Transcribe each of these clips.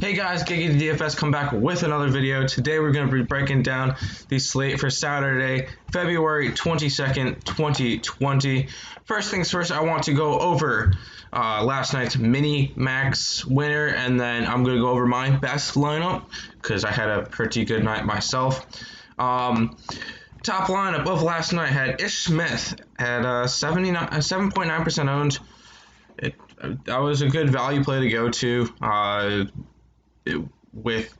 Hey guys, Nba Dfs come back with another video. Today we're going to be breaking down the slate for Saturday, February 22nd, 2020. First things first, I want to go over last night's mini max winner, and then I'm going to go over my best lineup because I had a pretty good night myself. Top lineup of last night had Ish Smith at 7.9% owned. That was a good value play to go to with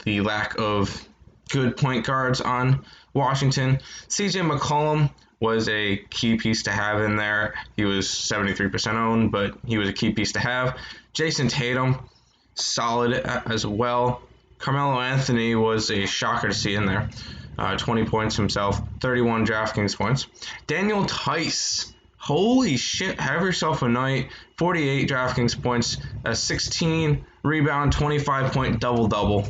the lack of good point guards on Washington. CJ McCollum was a key piece to have in there. He was 73% owned, but he was a key piece to have. Jason Tatum, solid as well. Carmelo Anthony was a shocker to see in there. 20 points himself, 31 DraftKings points. Daniel Tice, holy shit, have yourself a night. 48 DraftKings points, a 16 rebound, 25-point double-double.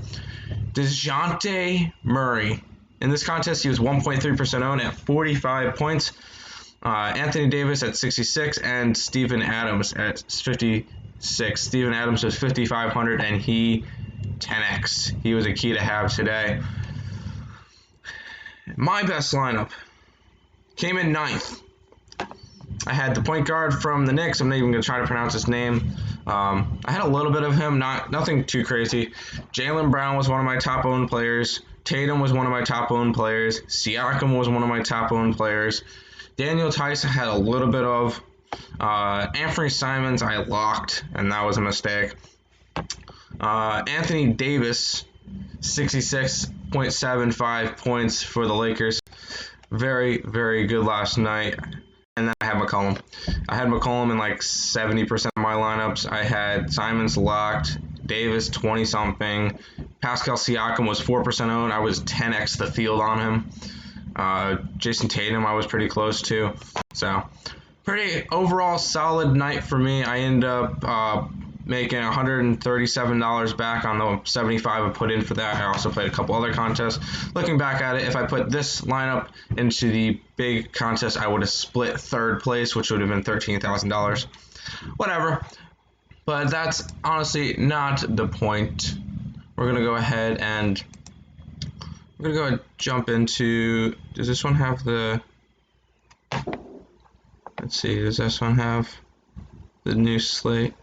DeJounte Murray, in this contest, he was 1.3% owned at 45 points. Anthony Davis at 66 and Steven Adams at 56. Steven Adams was 5,500 and he 10x. He was a key to have today. My best lineup came in ninth. I had the point guard from the Knicks. I'm not even going to try to pronounce his name. I had a little bit of him, nothing too crazy. Jaylen Brown was one of my top-owned players. Tatum was one of my top-owned players. Siakam was one of my top-owned players. Daniel Tice had a little bit of. Anthony Simons I locked, and that was a mistake. Anthony Davis, 66.75 points for the Lakers. Very, very good last night. And then I had McCollum. I had McCollum in like 70% of my lineups. I had Simons locked, Davis 20-something. Pascal Siakam was 4% owned. I was 10x the field on him. Jason Tatum I was pretty close to. So, pretty overall solid night for me. I ended up making $137 back on the $75 I put in for that. I also played a couple other contests. Looking back at it, if I put this lineup into the big contest, I would have split third place, which would have been $13,000. Whatever. But that's honestly not the point. We're going to go ahead and jump into, does this one have the, let's see, does this one have the new slate?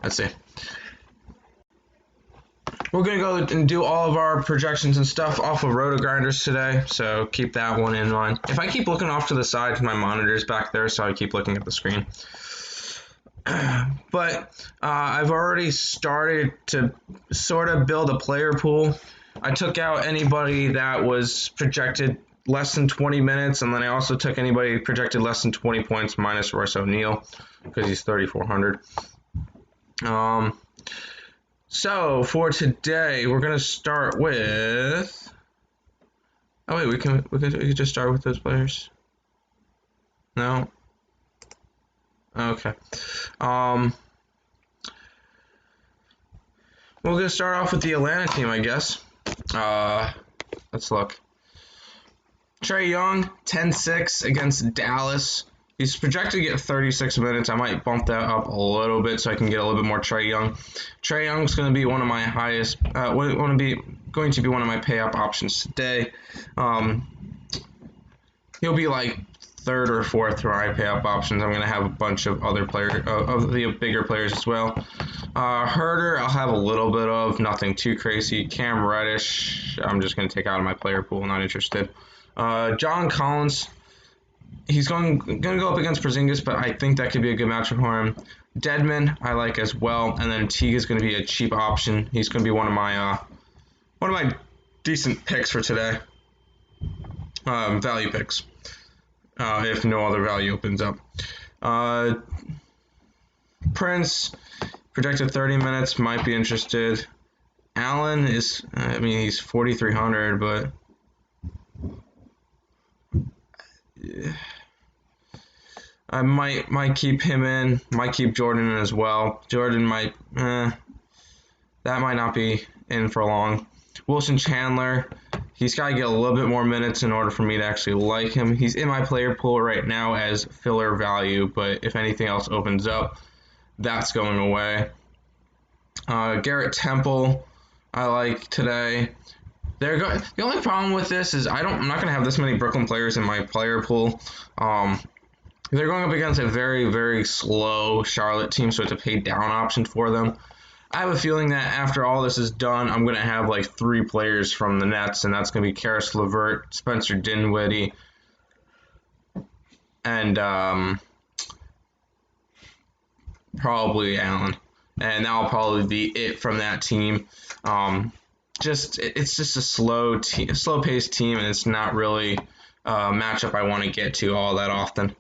Let's see. We're going to go and do all of our projections and stuff off of Roto Grinders today, so keep that one in mind. If I keep looking off to the side, my monitor's back there, so I keep looking at the screen. But I've already started to sort of build a player pool. I took out anybody that was projected less than 20 minutes, and then I also took anybody projected less than 20 points minus Royce O'Neal because he's 3,400. So for today, we're gonna start with. Oh wait, we could just start with those players. No. Okay. We're gonna start off with the Atlanta team, I guess. Let's look. Trae Young, 10-6 against Dallas. He's projected to get 36 minutes. I might bump that up a little bit so I can get a little bit more Trae Young. Trae Young's going to be one of my highest, going to be one of my pay-up options today. He'll be like third or fourth for my pay-up options. I'm going to have a bunch of other players, of the bigger players as well. Herder, I'll have a little bit of, nothing too crazy. Cam Reddish, I'm just going to take out of my player pool, not interested. John Collins, he's going to go up against Porzingis, but I think that could be a good matchup for him. Dedmon, I like as well, and then Teague is going to be a cheap option. He's going to be one of my decent picks for today. Value picks, if no other value opens up. Prince, projected 30 minutes, might be interested. Allen is, he's 4,300, but I might keep him in, might keep Jordan in as well. Jordan might, that might not be in for long. Wilson Chandler, he's got to get a little bit more minutes in order for me to actually like him. He's in my player pool right now as filler value, but if anything else opens up, that's going away. Garrett Temple, I like today. The only problem with this is I'm not going to have this many Brooklyn players in my player pool. They're going up against a very, very slow Charlotte team, so it's a pay down option for them. I have a feeling that after all this is done, I'm going to have like 3 players from the Nets, and that's going to be Karis LeVert, Spencer Dinwiddie, and probably Allen. And that'll probably be it from that team. It's just a slow-paced team, and it's not really a matchup I want to get to all that often.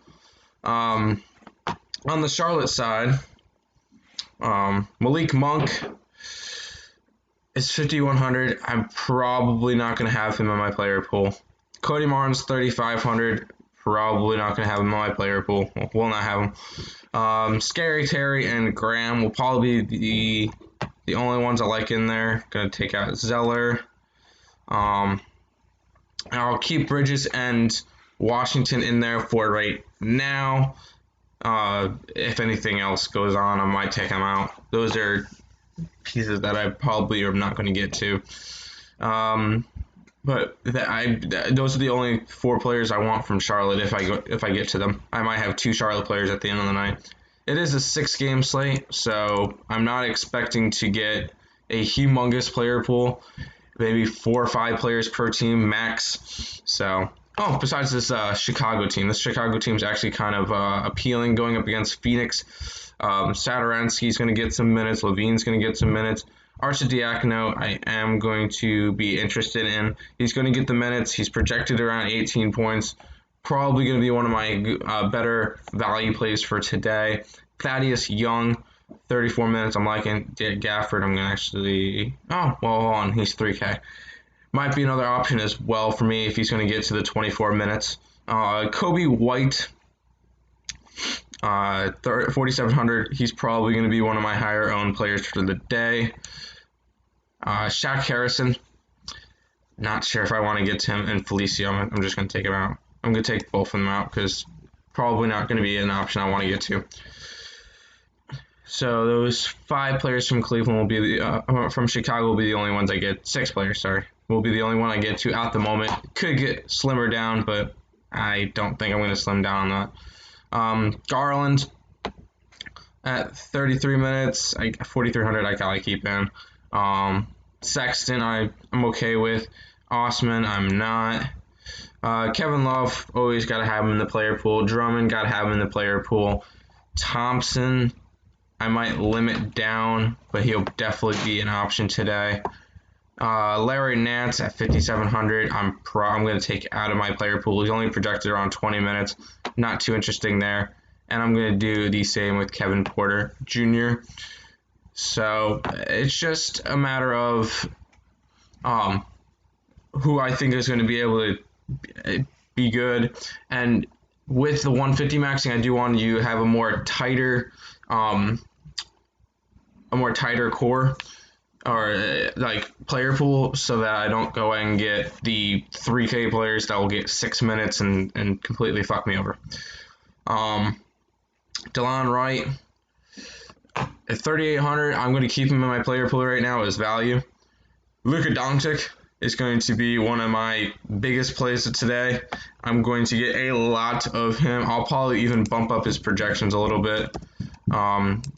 On the Charlotte side, Malik Monk is 5,100. I'm probably not going to have him in my player pool. Cody Martin's 3,500. Probably not going to have him in my player pool. Will not have him. Scary Terry and Graham will probably be the only ones I like in there. Going to take out Zeller. I'll keep Bridges and Washington in there for right now. If anything else goes on, I might take them out. Those are pieces that I probably am not going to get to. But those are the only 4 players I want from Charlotte if I get to them. I might have 2 Charlotte players at the end of the night. It is a 6-game slate, so I'm not expecting to get a humongous player pool. Maybe 4 or 5 players per team max. So, besides this Chicago team. This Chicago team is actually kind of appealing going up against Phoenix. Satoransky's going to get some minutes. Levine's going to get some minutes. Arcidiacono, I am going to be interested in. He's going to get the minutes. He's projected around 18 points. Probably going to be one of my better value plays for today. Thaddeus Young, 34 minutes. I'm liking Gafford. I'm going to actually... hold on. He's 3K. Might be another option as well for me if he's going to get to the 24 minutes. Kobe White, 4,700. He's probably going to be one of my higher owned players for the day. Shaq Harrison. Not sure if I want to get to him. And Felicio, I'm just going to take him out. I'm going to take both of them out because probably not going to be an option I want to get to. So those 5 players from Cleveland will be from Chicago will be the only ones I get. 6 players, sorry, will be the only one I get to at the moment. Could get slimmer down, but I don't think I'm going to slim down on that. Garland at 33 minutes, 4,300. I gotta keep in. Sexton, I'm okay with. Osman, I'm not. Kevin Love, always got to have him in the player pool. Drummond, got to have him in the player pool. Thompson, I might limit down, but he'll definitely be an option today. Larry Nance at 5,700, I'm going to take out of my player pool. He's only projected around 20 minutes. Not too interesting there. And I'm going to do the same with Kevin Porter Jr. So it's just a matter of who I think is going to be able to be good. And with the 150 maxing, I do want you to have a more tighter core or like player pool, so that I don't go and get the 3K players that will get 6 minutes and completely fuck me over. DeLon Wright at 3,800, I'm going to keep him in my player pool right now as value. Luka Doncic is going to be one of my biggest plays of today. I'm going to get a lot of him. I'll probably even bump up his projections a little bit,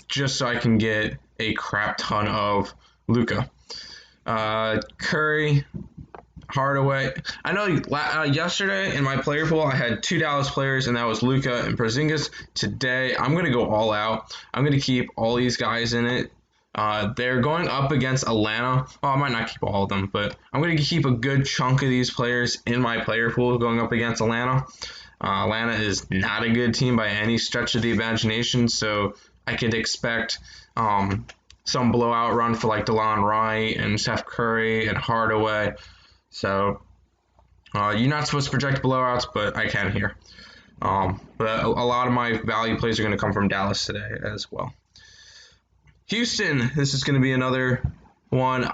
just so I can get a crap ton of Luka. Curry, Hardaway. I know yesterday in my player pool I had 2 Dallas players, and that was Luka and Porzingis. Today I'm going to go all out. I'm going to keep all these guys in it. They're going up against Atlanta. Well, I might not keep all of them, but I'm going to keep a good chunk of these players in my player pool going up against Atlanta. Atlanta is not a good team by any stretch of the imagination, so I could expect some blowout run for like DeLon Wright and Steph Curry and Hardaway. So you're not supposed to project blowouts, but I can here. But a lot of my value plays are going to come from Dallas today as well. Houston, this is going to be another one.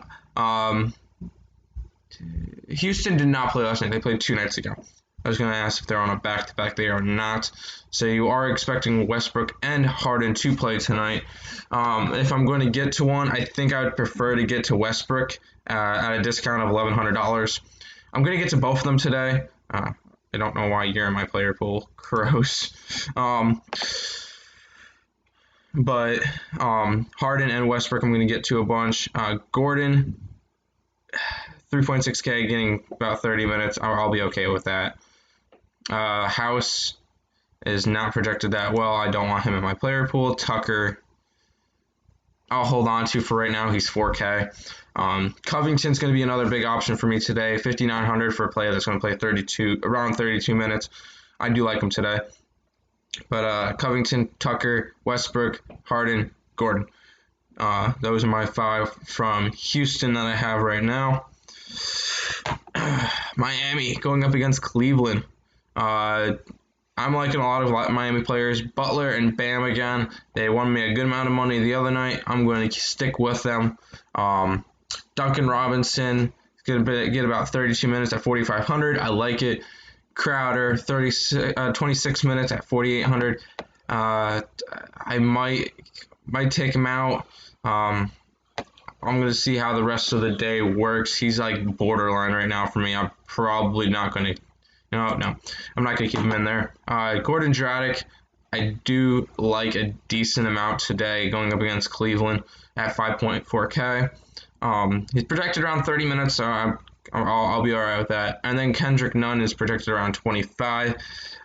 Houston did not play last night. They played 2 nights ago. I was going to ask if they're on a back-to-back. They are not. So you are expecting Westbrook and Harden to play tonight. If I'm going to get to one, I think I would prefer to get to Westbrook at a discount of $1,100. I'm going to get to both of them today. I don't know why you're in my player pool. Gross. But Harden and Westbrook, I'm going to get to a bunch. Gordon, 3.6K, getting about 30 minutes. I'll be okay with that. House is not projected that well. I don't want him in my player pool. Tucker, I'll hold on to for right now. He's 4K. Covington's going to be another big option for me today. 5,900 for a player that's going to play around 32 minutes. I do like him today. But Covington, Tucker, Westbrook, Harden, Gordon. Those are my 5 from Houston that I have right now. Miami going up against Cleveland. I'm liking a lot of Miami players. Butler and Bam again. They won me a good amount of money the other night. I'm going to stick with them. Duncan Robinson is going to get about 32 minutes at 4,500. I like it. Crowder, 26 minutes at 4,800. I might take him out. I'm going to see how the rest of the day works. He's like borderline right now for me. I'm probably not going to. No, I'm not going to keep him in there. Gordon Dragic, I do like a decent amount today going up against Cleveland at 5.4K. He's projected around 30 minutes, so I'll be all right with that. And then Kendrick Nunn is projected around 25.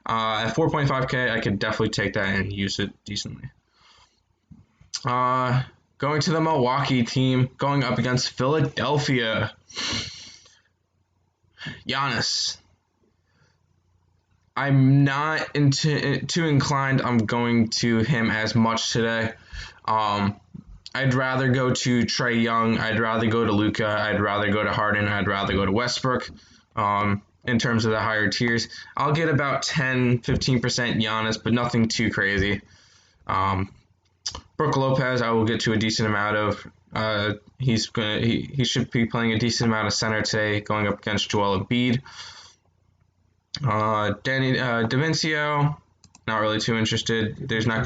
At 4.5K, I could definitely take that and use it decently. Going to the Milwaukee team, going up against Philadelphia. Giannis. I'm not too inclined. I'm going to him as much today. I'd rather go to Trae Young. I'd rather go to Luka. I'd rather go to Harden. I'd rather go to Westbrook. In terms of the higher tiers, I'll get about 10-15% Giannis, but nothing too crazy. Brook Lopez, I will get to a decent amount of. He should be playing a decent amount of center today, going up against Joel Embiid. Danny DiVincenzo, not really too interested. He's not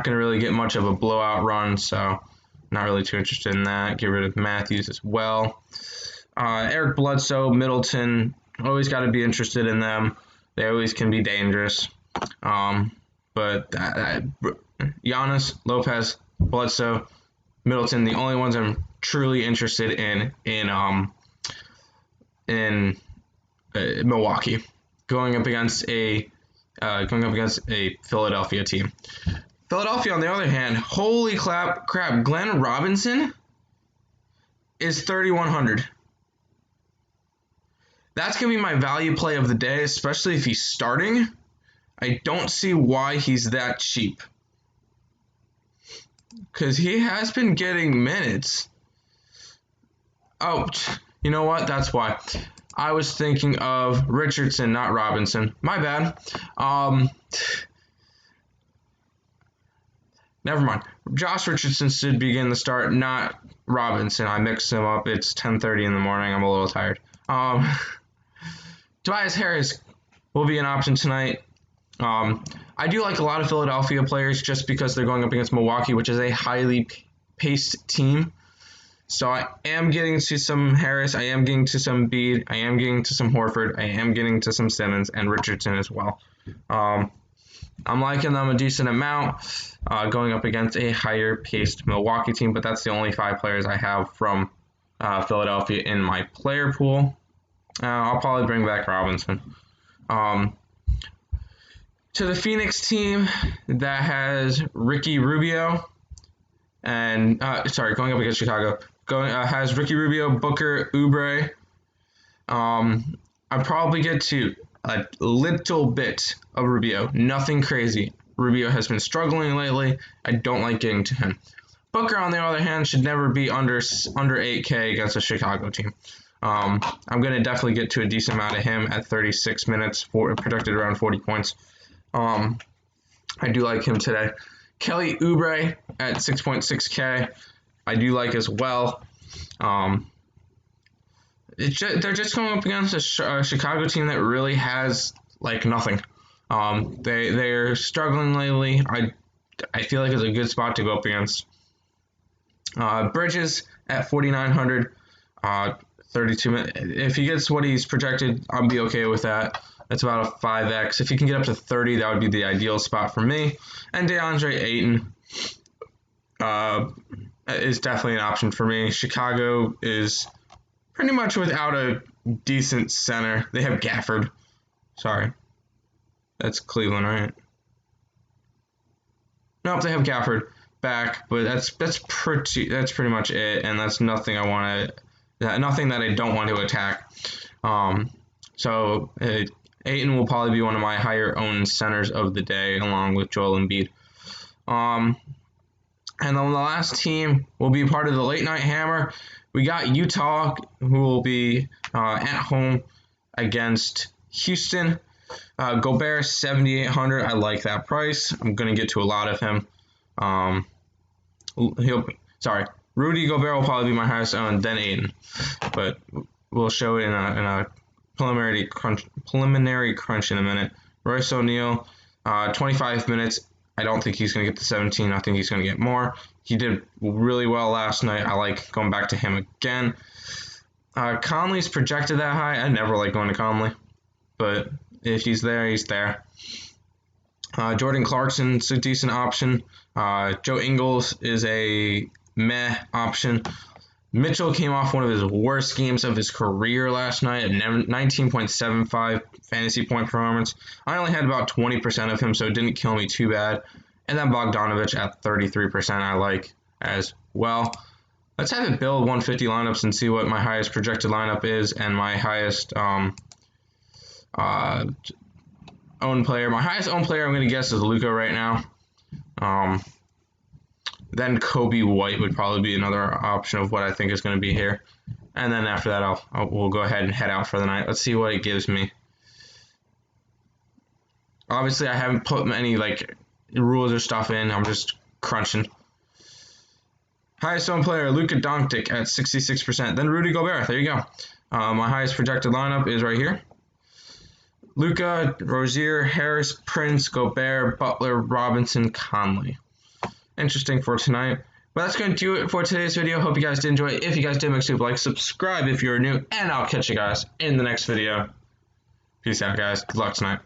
going to really get much of a blowout run, so not really too interested in that. Get rid of Matthews as well. Eric Bledsoe, Middleton, always got to be interested in them. They always can be dangerous. But Giannis, Lopez, Bledsoe, Middleton, the only ones I'm truly interested in Milwaukee, going up against a Philadelphia team. Philadelphia, on the other hand, holy crap, Glenn Robinson is 3,100. That's going to be my value play of the day, especially if he's starting. I don't see why he's that cheap, because he has been getting minutes. Oh, you know what? That's why. I was thinking of Richardson, not Robinson. My bad. Never mind. Josh Richardson should begin the start, not Robinson. I mixed him up. It's 10:30 in the morning. I'm a little tired. Tobias Harris will be an option tonight. I do like a lot of Philadelphia players just because they're going up against Milwaukee, which is a highly paced team. So I am getting to some Harris, I am getting to some Embiid, I am getting to some Horford, I am getting to some Simmons and Richardson as well. I'm liking them a decent amount going up against a higher paced Milwaukee team, but that's the only 5 players I have from Philadelphia in my player pool. I'll probably bring back Robinson. To the Phoenix team that has Ricky Rubio and going up against Chicago. Has Ricky Rubio, Booker, Oubre. I probably get to a little bit of Rubio. Nothing crazy. Rubio has been struggling lately. I don't like getting to him. Booker, on the other hand, should never be under 8K against a Chicago team. I'm going to definitely get to a decent amount of him at 36 minutes, projected around 40 points. I do like him today. Kelly Oubre at 6.6K. I do like as well. they're just going up against a Chicago team that really has like nothing. They're struggling lately. I feel like it's a good spot to go up against. Bridges at 4,900, 32 minutes. If he gets what he's projected, I'll be okay with that. That's about a 5x. If he can get up to 30, that would be the ideal spot for me. And DeAndre Ayton is definitely an option for me. Chicago is pretty much without a decent center. They have Gafford. Sorry. That's Cleveland, right? Nope, they have Gafford back, but that's pretty much it, and that's nothing nothing that I don't want to attack. So Ayton will probably be one of my higher owned centers of the day, along with Joel Embiid. And then the last team will be part of the late night hammer. We got Utah, who will be at home against Houston. Gobert 7,800. I like that price. I'm gonna get to a lot of him. Rudy Gobert will probably be my highest owned, then Ayton, but we'll show it in a preliminary crunch in a minute. Royce O'Neal, 25 minutes. I don't think he's going to get the 17. I think he's going to get more. He did really well last night. I like going back to him again. Conley's projected that high. I never like going to Conley, but if he's there, he's there. Jordan Clarkson's a decent option. Joe Ingles is a meh option. Mitchell came off one of his worst games of his career last night at 19.75 fantasy point performance. I only had about 20% of him, so it didn't kill me too bad. And then Bogdanovich at 33% I like as well. Let's have it build 150 lineups and see what my highest projected lineup is and my highest owned player. My highest owned player I'm going to guess is Luka right now. Then Kobe White would probably be another option of what I think is going to be here. And then after that, we'll go ahead and head out for the night. Let's see what it gives me. Obviously, I haven't put any rules or stuff in. I'm just crunching. Highest owned player, Luka Doncic at 66%. Then Rudy Gobert. There you go. My highest projected lineup is right here. Luka, Rozier, Harris, Prince, Gobert, Butler, Robinson, Conley. Interesting for tonight. But that's going to do it for today's video. Hope you guys did enjoy it. If you guys did, make sure to like, subscribe if you're new, and I'll catch you guys in the next video. Peace out, guys. Good luck tonight.